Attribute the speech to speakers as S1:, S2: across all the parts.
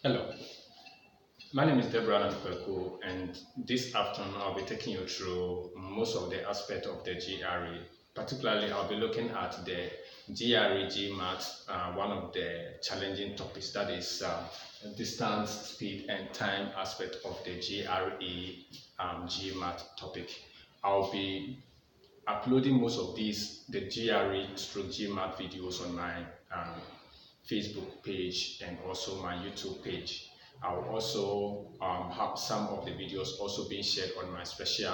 S1: Hello, my name is Deborah Nankweku, and this afternoon I'll be taking you through most of the aspect of the GRE. Particularly, I'll be looking at the GRE Gmat, one of the challenging topics that is distance, speed, and time aspect of the GRE Gmat topic. I'll be uploading most of these, the GRE stroke Gmat videos on my Facebook page and also my YouTube page. I will also have some of the videos also being shared on my special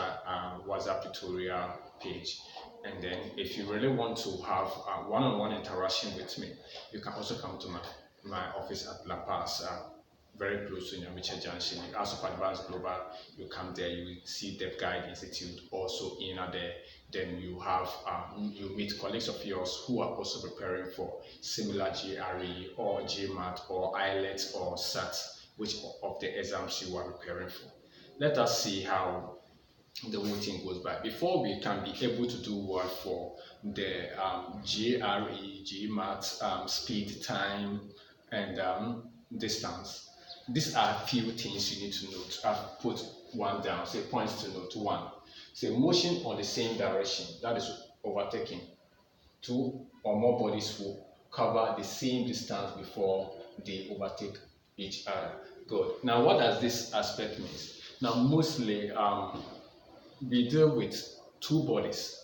S1: WhatsApp tutorial page. And then if you really want to have a one-on-one interaction with me, you can also come to my office at La Paz, very close to Nyamiche Junction. House of Advanced Global, you come there, you will see the Guide Institute also in there. Then you have you meet colleagues of yours who are also preparing for similar GRE or GMAT or IELTS or SAT, which of the exams you are preparing for. Let us see how the whole thing goes by before we can be able to do well for the GRE, GMAT, speed, time, and distance. These are a few things you need to note. I've put one down, say points to note. One, say motion on the same direction, that is overtaking. Two or more bodies will cover the same distance before they overtake each other. Good. Now, what does this aspect mean? Now, mostly we deal with two bodies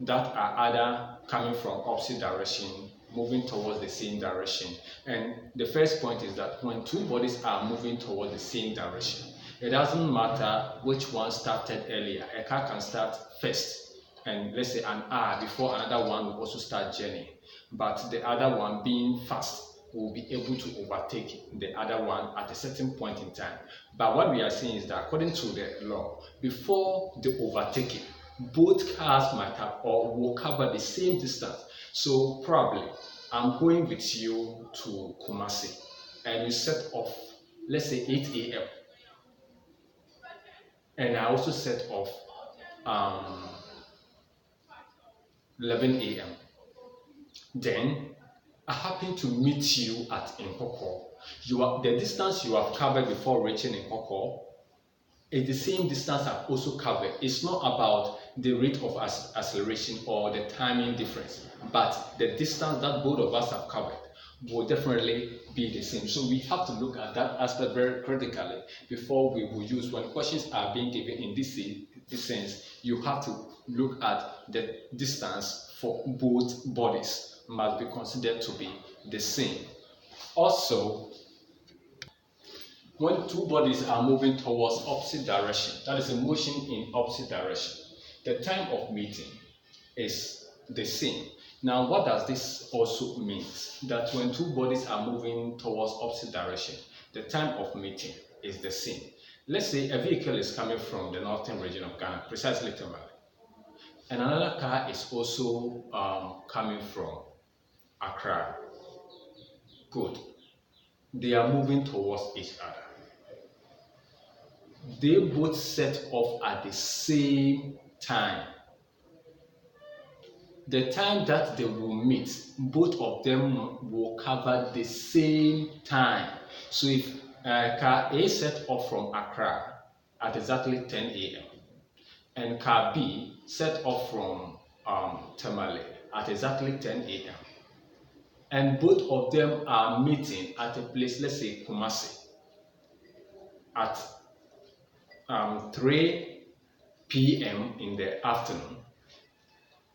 S1: that are either coming from opposite direction, moving towards the same direction. And the first point is that when two bodies are moving towards the same direction, it doesn't matter which one started earlier. A car can start first, and let's say an hour before another one will also start journey. But the other one being fast will be able to overtake the other one at a certain point in time. But what we are saying is that according to the law, before the overtaking, both cars might have or will cover the same distance. So probably I'm going with you to Kumasi and you set off, let's say 8 a.m. and I also set off um, 11 a.m. Then I happen to meet you at Nkoko. The distance you have covered before reaching Nkoko is the same distance I've also covered. It's not about the rate of acceleration or the timing difference, but the distance that both of us have covered will definitely be the same. So we have to look at that aspect very critically before we will use, when questions are being given in this sense, you have to look at the distance for both bodies must be considered to be the same. Also, when two bodies are moving towards opposite direction, that is a motion in opposite direction, the time of meeting is the same. Now, what does this also mean? That when two bodies are moving towards opposite direction, the time of meeting is the same. Let's say a vehicle is coming from the northern region of Ghana, precisely Tamale, and another car is also coming from Accra. Good. They are moving towards each other. They both set off at the same time. The time that they will meet, both of them will cover the same time. So if car A set off from Accra at exactly 10 a.m. and car B set off from Tamale at exactly 10 a.m. and both of them are meeting at a place, let's say Kumasi, at 3 p.m. in the afternoon,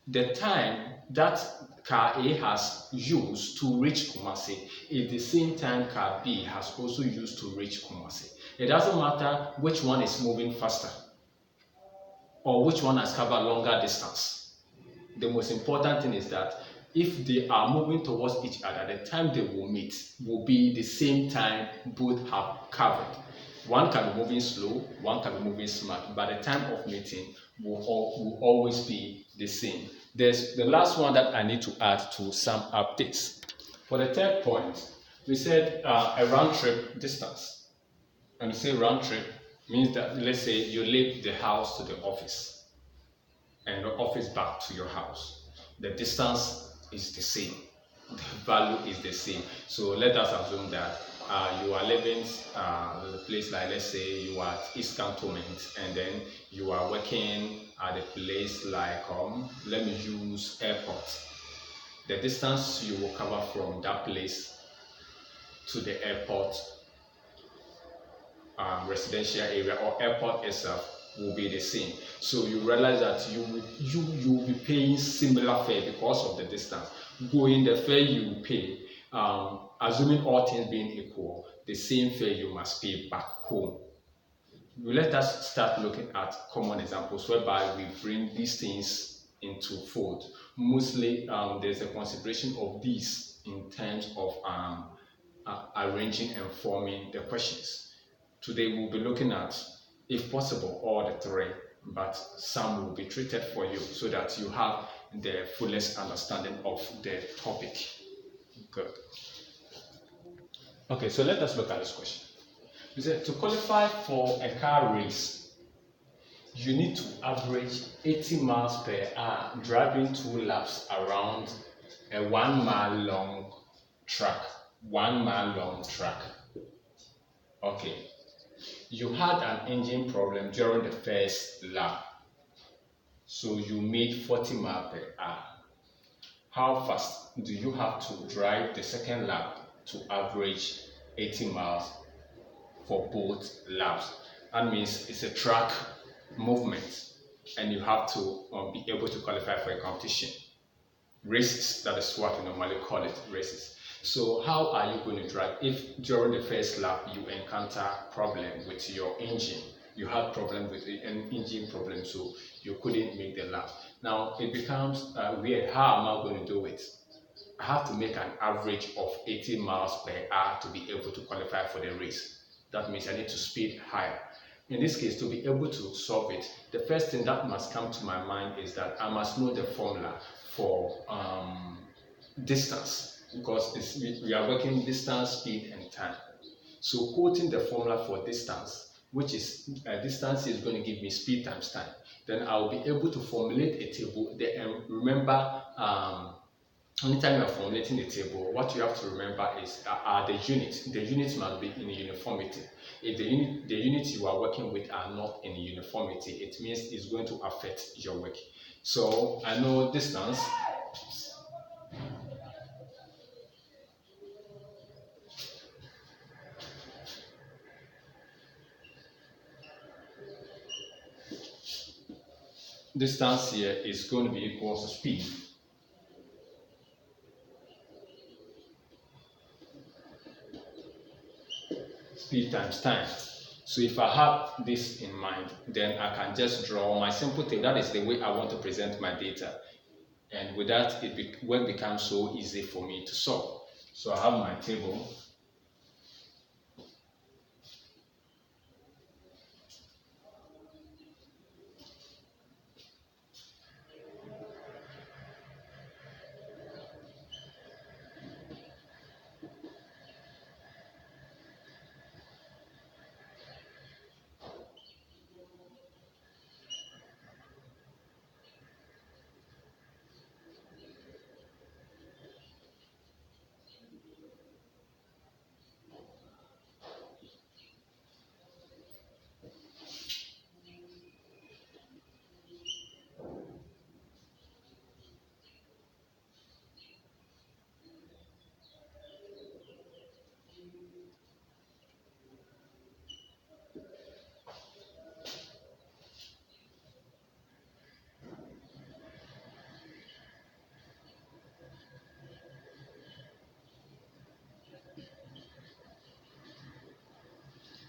S1: the time that car A has used to reach Kumasi is the same time car B has also used to reach Kumasi. It doesn't matter which one is moving faster or which one has covered longer distance. The most important thing is that if they are moving towards each other, the time they will meet will be the same time both have covered. One can be moving slow, one can be moving smart, but the time of meeting will always be the same. There's the last one that I need to add to some updates. For the third point, we said a round trip distance. And we say round trip means that, let's say you leave the house to the office and the office back to your house. The distance is the same. The value is the same. So let us assume that you are living a place like, let's say you are at East Cantonment, and then you are working at a place like let me use airport. The distance you will cover from that place to the airport residential area or airport itself will be the same. So you realize that you will be paying similar fare because of the distance. Going the fare you pay, assuming all things being equal, the same fare you must pay back home. Let us start looking at common examples whereby we bring these things into fold. Mostly, there's a consideration of these in terms of arranging and forming the questions. Today, we'll be looking at, if possible, all the three, but some will be treated for you so that you have the fullest understanding of the topic. Good. Okay, so let us look at this question. It said, to qualify for a car race, you need to average 80 miles per hour driving 2 laps around a 1 mile long track. 1 mile long track. Okay. You had an engine problem during the first lap, so you made 40 miles per hour. How fast do you have to drive the second lap to average 80 miles for both laps? That means it's a track movement, and you have to be able to qualify for a competition. Races, that is what we normally call it, races. So how are you going to drive if during the first lap you encounter problem with your engine? You had problem with an engine problem, so you couldn't make the lap. Now it becomes weird. How am I going to do it? I have to make an average of 80 miles per hour to be able to qualify for the race. That means I need to speed higher. In this case, to be able to solve it, the first thing that must come to my mind is that I must know the formula for distance, because we are working distance, speed, and time. So quoting the formula for distance, which is distance is going to give me speed times time, then I'll be able to formulate a table. Remember, anytime you are formulating a table, what you have to remember is the units. The units must be in uniformity. If the units you are working with are not in uniformity, it means it's going to affect your work. So I know distance. Distance here is going to be equal to speed. Speed times time. So if I have this in mind, then I can just draw my simple table. That is the way I want to present my data. And with that, work becomes so easy for me to solve. So I have my table.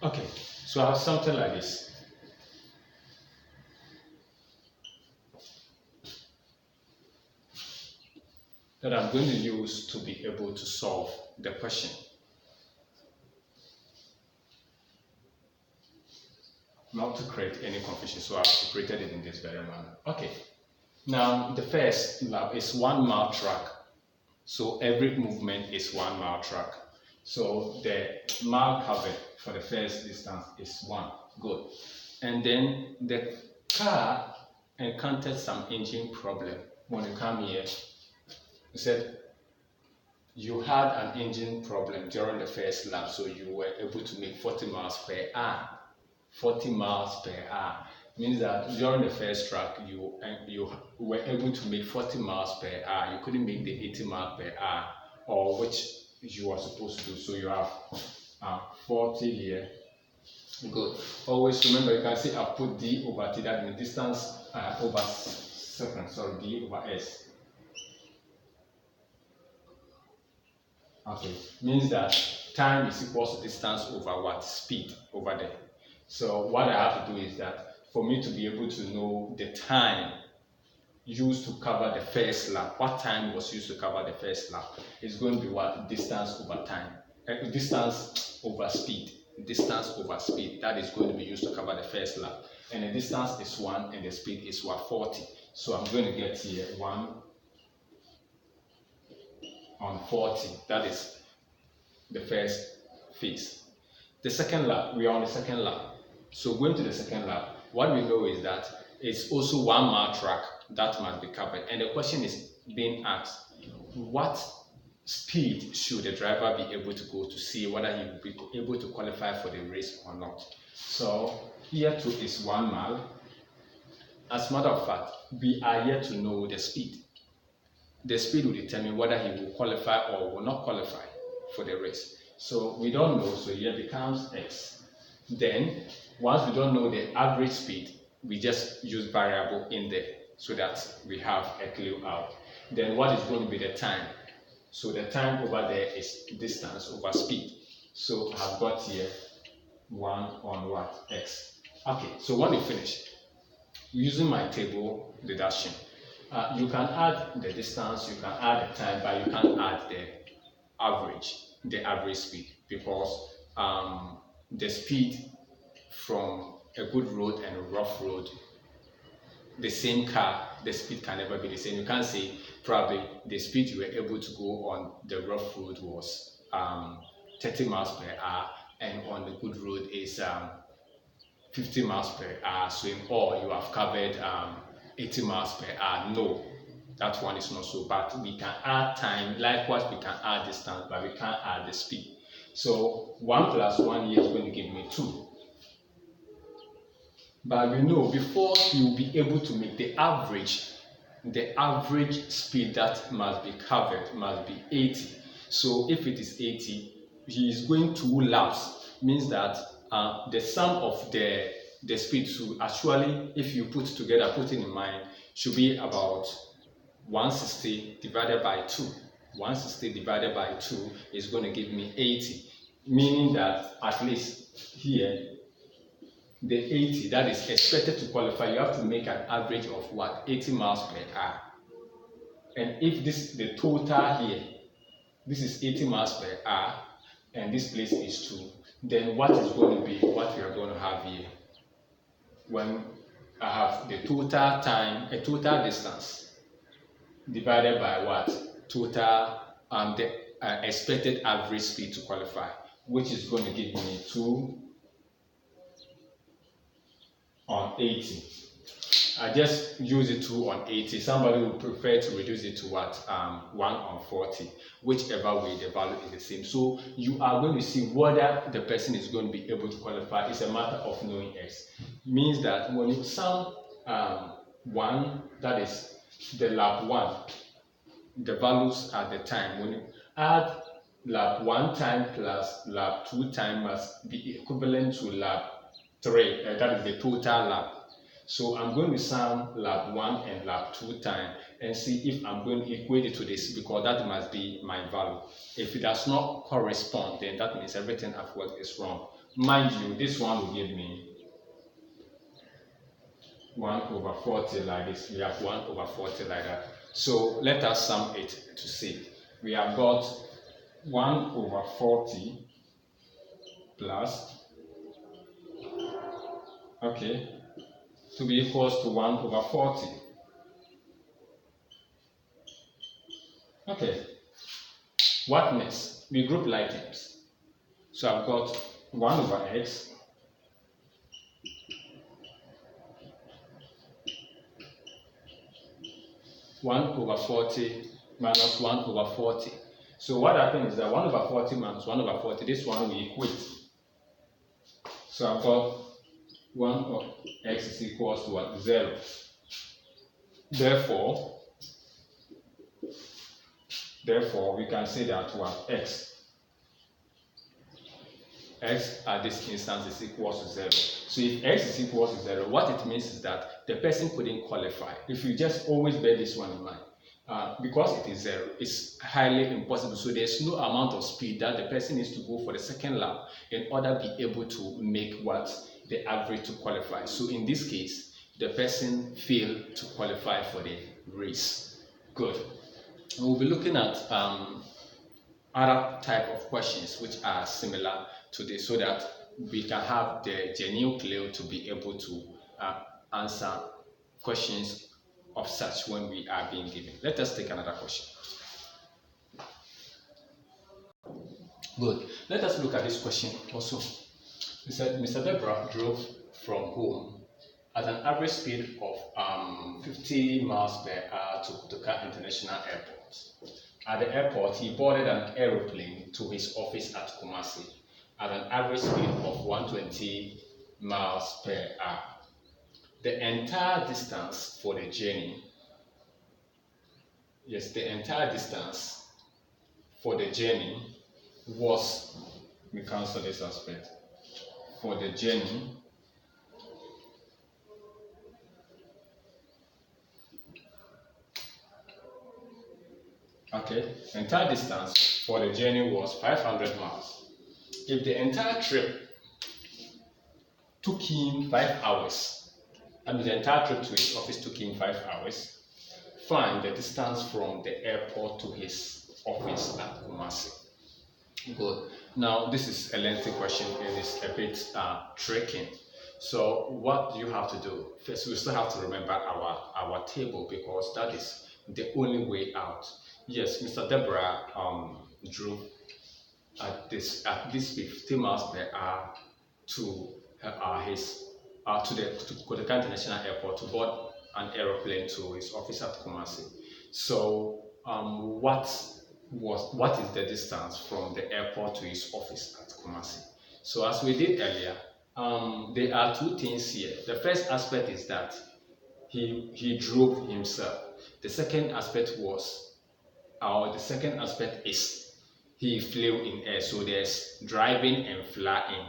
S1: Okay, so I have something like this. That I'm going to use to be able to solve the question. Not to create any confusion, so I've separated it in this very manner. Okay, now the first lap is 1 mile track. So every movement is 1 mile track. So the mile covered for the first distance is 1. Good. And then the car encountered some engine problem when you come here. You said you had an engine problem during the first lap, so you were able to make 40 miles per hour. 40 miles per hour means that during the first track you were able to make 40 miles per hour. You couldn't make the 80 miles per hour, or which you were supposed to do. So you have 40 here. Good. Always remember, you can see I put d over t, that means distance over second. Sorry, d over s. Okay, means that time is equal to distance over what? Speed over there. So what I have to do is that for me to be able to know the time used to cover the first lap, what time was used to cover the first lap, is going to be what? Distance over time, distance over speed, distance over speed. That is going to be used to cover the first lap, and the distance is 1 and the speed is what? 40. So I'm going to get here 1 on 40. That is the first phase. The second lap, we are on the second lap. So going to the second lap, what we know is that it's also 1 mile track that must be covered. And the question is being asked, what speed should the driver be able to go to see whether he will be able to qualify for the race or not? So here too is 1 mile. As a matter of fact, we are yet to know the speed. The speed will determine whether he will qualify or will not qualify for the race. So we don't know, so here becomes x. Then once we don't know the average speed, we just use variable in there so that we have a clue out. Then what is going to be the time? So the time over there is distance over speed. So I've got here 1 on what? X. Okay, so when you finish, using my table deduction, you can add the distance, you can add the time, but you can't add the average speed, because the speed from a good road and a rough road, the same car, the speed can never be the same. You can't say probably the speed you were able to go on the rough road was 30 miles per hour, and on the good road is 50 miles per hour. So in all, you have covered 80 miles per hour. No, that one is not so bad. We can add time. Likewise, we can add distance, but we can't add the speed. So 1 plus 1 here is going to give me 2. But we know before you'll be able to make the average speed that must be covered must be 80. So if it is 80, he is going 2 laps, means that the sum of the speed to actually, if you put together, put it in mind, should be about 160 divided by 2. 160 divided by 2 is going to give me 80, meaning that at least here, the 80 that is expected to qualify, you have to make an average of what? 80 miles per hour. And if this the total here, this is 80 miles per hour, and this place is 2, then what is going to be what we are going to have here? When I have the total time, a total distance divided by what? Total the expected average speed to qualify, which is going to give me 2 on 80. I just use it 2 on 80. Somebody would prefer to reduce it to what? 1 on 40. Whichever way, the value is the same. So you are going to see whether the person is going to be able to qualify. It's a matter of knowing X. Means that when you sum 1, that is the lap 1, the values at the time. When you add lap 1 time plus lap 2 time must be equivalent to lap 3, that is the total lap. So I'm going to sum lap 1 and lap 2 time and see if I'm going to equate it to this, because that must be my value. If it does not correspond, then that means everything I've got is wrong. Mind you, this one will give me 1 over 40 like this. We have 1 over 40 like that. So let us sum it to see. We have got 1 over 40 plus, okay, to be equals to 1 over 40. Okay, what next? We group like terms. So I've got 1 over x (1 over 40 minus 1 over 40). So what happens is that 1 over 40 minus 1 over 40, this one will equate. So I've got 1 of x is equals to what? 0. Therefore, we can say that what x at this instance is equals to 0. So if x is equals to 0, what it means is that the person couldn't qualify. If you just always bear this one in mind, because it is 0, it's highly impossible. So there's no amount of speed that the person needs to go for the second lap in order to be able to make what the average to qualify. So in this case, the person failed to qualify for the race. Good. We'll be looking at other type of questions which are similar to this, so that we can have the genuine clue to be able to answer questions of such when we are being given. Let us take another question. Good. Let us look at this question also. It said Mr. Deborah drove from home at an average speed of 50 miles per hour to Kotoka International Airport. At the airport, he boarded an aeroplane to his office at Kumasi at an average speed of 120 miles per hour. The entire distance for the journey, was, we cancel this aspect, for the journey entire distance for the journey was 500 miles. If the entire trip took him 5 hours, I mean the entire trip to his office took him 5 hours, find the distance from the airport to his office at Kumasi. Good. Now this is a lengthy question. It is a bit tricky. So what you have to do, first we still have to remember our table, because that is the only way out. Yes, Mr. Deborah drew at this 50 miles per hour to Kotoka International Airport to board an aeroplane to his office at Kumasi. So what is the distance from the airport to his office at Kumasi? So as we did earlier, there are two things here. The first aspect is that he drove himself. The second aspect is he flew in air. So there's driving and flying,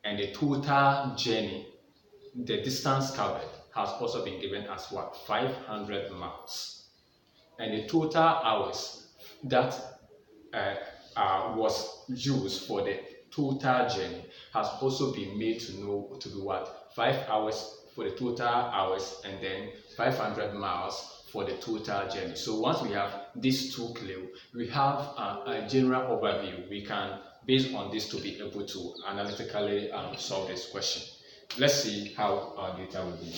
S1: and the total journey, the distance covered, has also been given as what? 500 miles. And the total hours that was used for the total journey has also been made to be what? 5 hours for the total hours, and then 500 miles for the total journey. So once we have these two clear, we have a general overview. We can, based on this, to be able to analytically solve this question. Let's see how our data will be.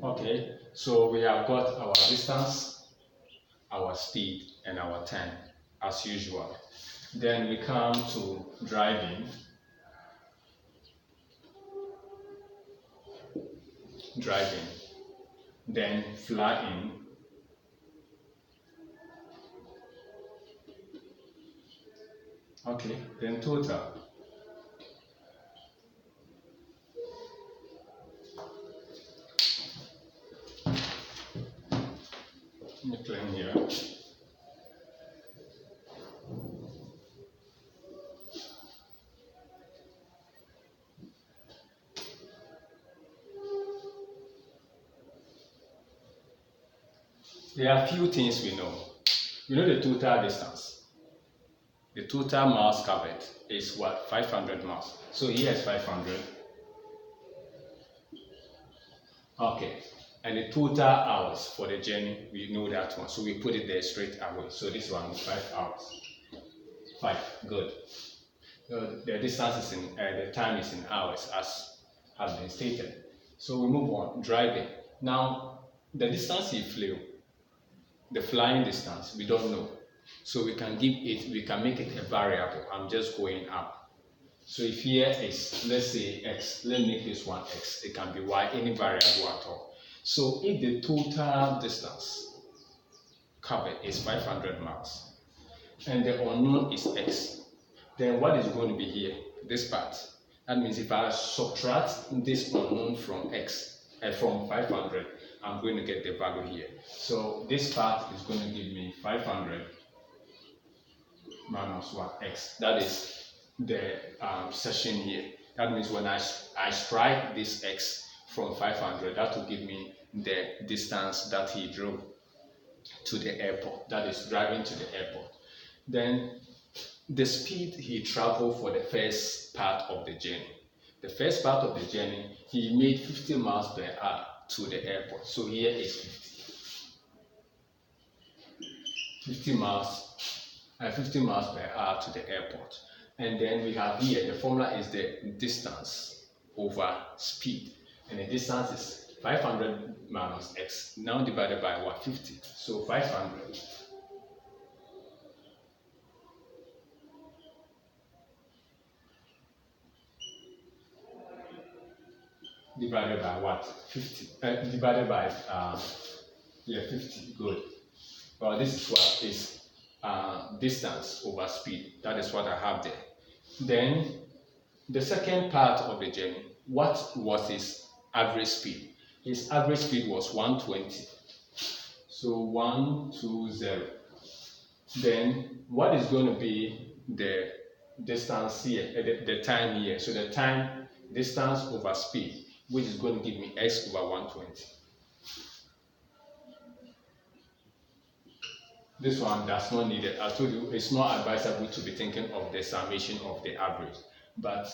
S1: Okay, so we have got our distance, our speed, and our time as usual. Then we come to driving, then flying, okay, then total. There are few things we know. We know the total distance. The total miles covered is what? 500 miles. So here is 500. Okay. And the total hours for the journey, we know that one. So we put it there straight away. So this one is 5 hours. 5. Good. The distance is in, the time is in hours as has been stated. So we move on. Driving. Now, the distance he flew, the flying distance, we don't know. So we can make it a variable. I'm just going up. So if here is, let's say x, let's make this one x, it can be y, any variable at all. So if the total distance covered is 500 miles and the unknown is x, then what is going to be here? This part. That means if I subtract this unknown from x, from 500, I'm going to get the value here. So this part is going to give me 500 minus 1x. That is the section here. That means when I strike this x from 500, that will give me the distance that he drove to the airport. That is driving to the airport. Then the speed he traveled for the first part of the journey. The first part of the journey, he made 50 miles per hour to the airport. So here is 50 miles per hour to the airport. And then we have here, the formula is the distance over speed. And the distance is 500 minus x, now divided by what? 50. So 500 divided by what? 50. Divided by 50. Good. Well, this is what is distance over speed. That is what I have there. Then the second part of the journey, what was his average speed? His average speed was 120. So 120. Then what is going to be the distance here, the time here? So the time, distance over speed, which is going to give me x over 120. This one does not need it. I told you it's not advisable to be thinking of the summation of the average. But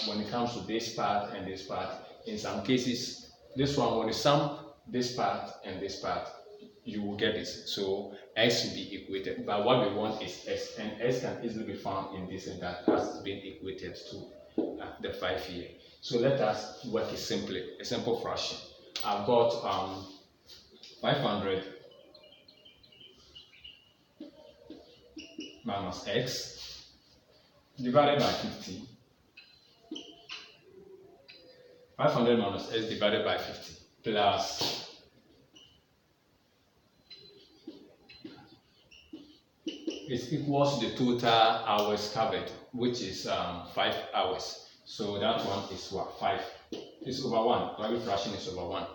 S1: when it comes to this part and this part, in some cases, this one, when you sum this part and this part, you will get this. So x should be equated. But what we want is s, and s can easily be found in this and that as being equated to the 5 here. So let us work it simply, a simple fraction. I've got 500 minus x divided by 50. 500 minus x divided by 50 plus is equals to the total hours covered, which is 5 hours. So that one is what? 5. It's over 1. Every fraction is over 1.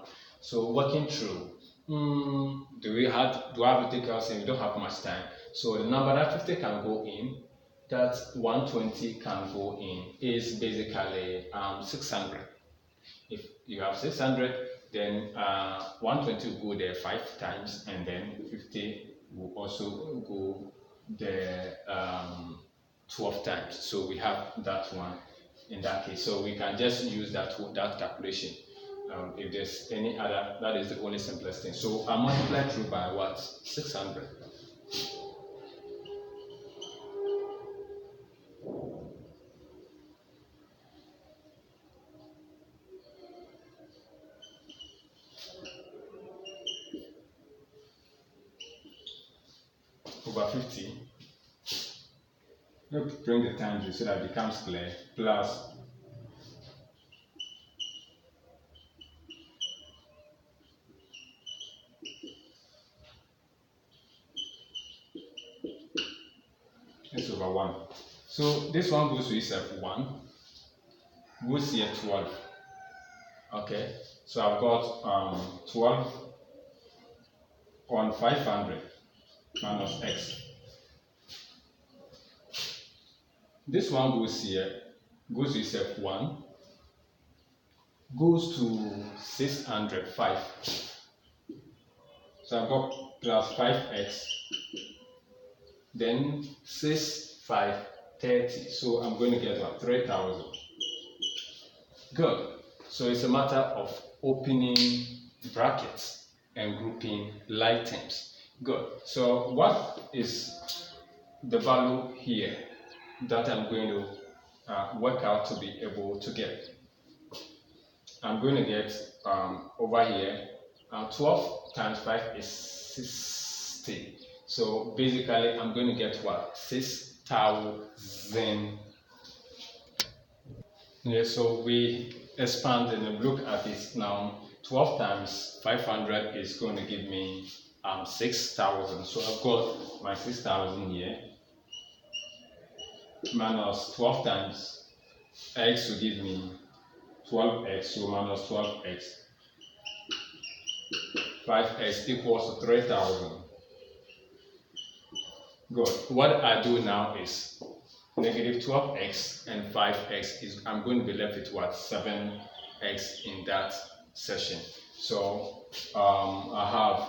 S1: So working through, do I have to take out saying we don't have much time? So the number that 50 can go in, that 120 can go in, is basically 600. If you have 600, then 120 will go there 5 times, and then 50 will also go there 12 times. So we have that one in that case. So we can just use that calculation. If there's any other, that is the only simplest thing. So I multiply through by what? 600. Over 50. Let's bring the times so that it becomes clear. Plus it's over 1. So this one goes to itself 1, goes here 12. Okay, so I've got 12 on 500 minus x. This one goes here, goes to itself 1, goes to 605. So I've got plus 5x, then 6, 5, 30. So I'm going to get what? 3,000. Good. So it's a matter of opening brackets and grouping like terms. Good. So what is the value here that I'm going to work out to be able to get? I'm going to get over here 12 times 5 is 60. So basically I'm going to get what? 6,000. Yeah, so we expand and look at it now. 12 times 500 is going to give me 6,000. So I've got my 6,000 here minus 12 times x will give me 12x, so minus 12x. 5x equals to 3,000. Good. What I do now is negative 12x and 5x is, I'm going to be left with what? 7x in that session. So I have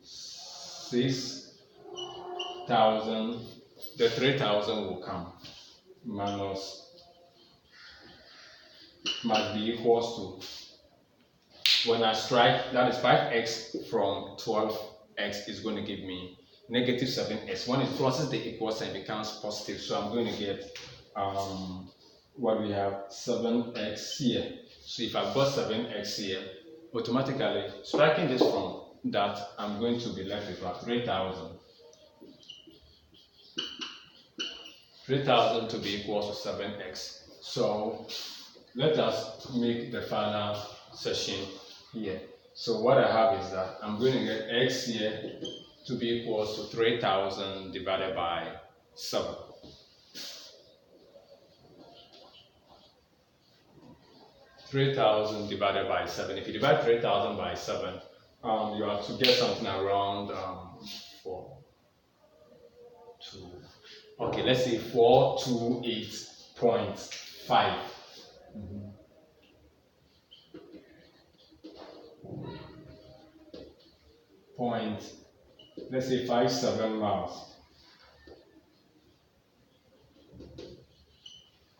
S1: 6,000, the 3,000 will come, minus, must be equals to, when I strike, that is 5x from 12x is going to give me negative 7x. When it crosses the equal sign, it becomes positive. So I'm going to get what we have, 7x here. So if I've got 7x here, automatically striking this from that, I'm going to be left with about 3,000. 3,000 to be equal to 7x. So let us make the final session here. So what I have is that I'm going to get x here to be equal to 3,000 divided by 7. 3,000 divided by 7. If you divide 3,000 by 7, you have to get something around 4, 2. Okay, let's say 428.5. Let's say 57 miles.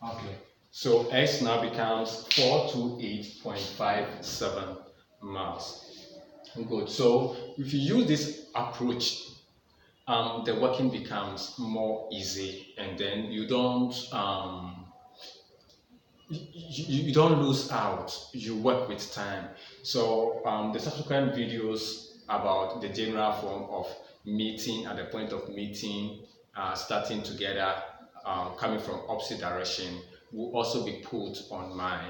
S1: Okay, so x now becomes 428.57 miles. Good. So if you use this approach, the working becomes more easy, and then you don't you don't lose out. You work with time. So the subsequent videos about the general form of meeting at the point of meeting, starting together, coming from opposite direction, will also be put on my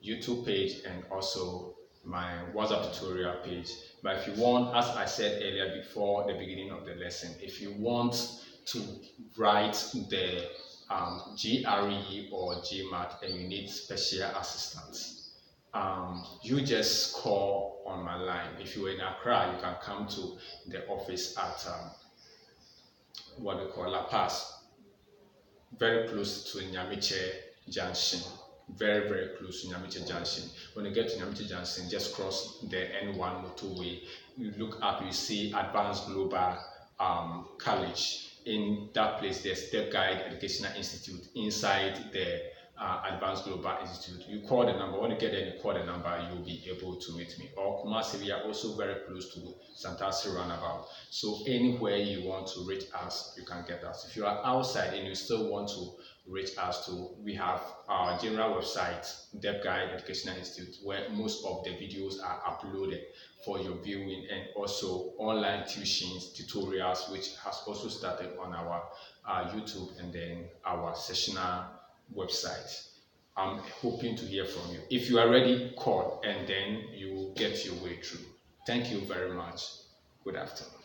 S1: YouTube page and also my WhatsApp tutorial page. But if you want, as I said earlier before the beginning of the lesson, if you want to write the GRE or Gmat and you need special assistance, you just call on my line. If you're in Accra, you can come to the office at what we call La Paz, very close to Nyamiche Junction. Very, very close to Nyamiche Junction. When you get to Nyamiche Junction, just cross the N1 motorway. You look up, you see Advanced Global College. In that place, there's Step Guide Educational Institute inside the Advanced Global Institute. You call the number. When you get there, you call the number, you'll be able to meet me. Or Kumasi, we are also very close to Santasi Roundabout. So anywhere you want to reach us, you can get us. If you are outside and you still want to reach us to, we have our general website, Step Guide Educational Institute, where most of the videos are uploaded for your viewing, and also online tuitions, tutorials, which has also started on our YouTube and then our sessional website. I'm hoping to hear from you. If you are ready, call and then you will get your way through. Thank you very much. Good afternoon.